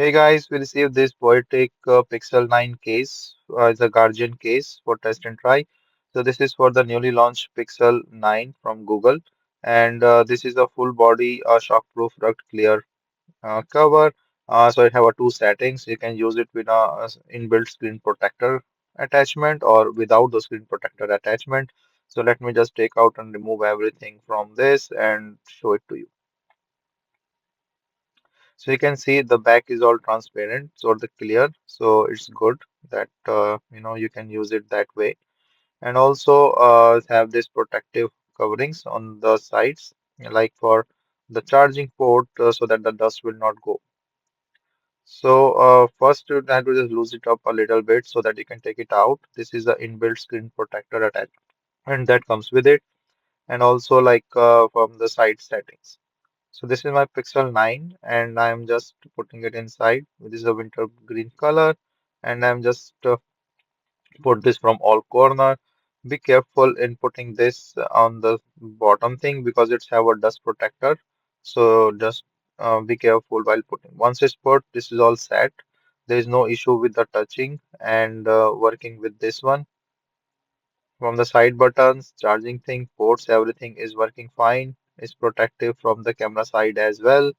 Hey guys, we received this Poetic Pixel 9 case as a Guardian case for test and try. So this is for the newly launched Pixel 9 from Google, and this is a full body shockproof rugged clear cover. So it have a two settings. You can use it with a inbuilt screen protector attachment or without the screen protector attachment. So let me just take out and remove everything from this and show it to you. So you can see the back is all transparent, so the clear. So it's good that you can use it that way. And also have this protective coverings on the sides, like for the charging port, so that the dust will not go. So first you have to just loose it up a little bit so that you can take it out. This is the inbuilt screen protector attached, and that comes with it. And also like from the side settings. So this is my Pixel 9 and I'm just putting it inside. This is a winter green color and I'm just put this from all corner. Be careful in putting this on the bottom thing because it's have a dust protector. So just be careful while putting. Once it's put, this is all set. There is no issue with the touching and working with this one. From the side buttons, charging thing, ports, everything is working fine. It's protective from the camera side as well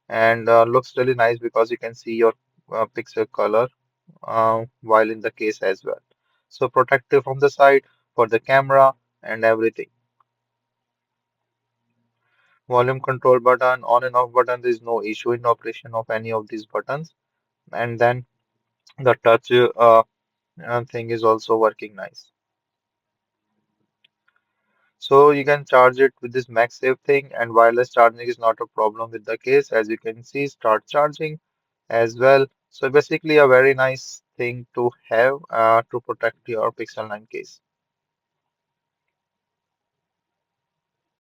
and looks really nice because you can see your pixel color while in the case as well. So protective from the side for the camera and everything. Volume control button, on and off button, there is no issue in operation of any of these buttons. And then the touch thing is also working nice. So you can charge it with this MagSafe thing, and wireless charging is not a problem with the case. As you can see, start charging as well. So basically, a very nice thing to have to protect your Pixel 9 case.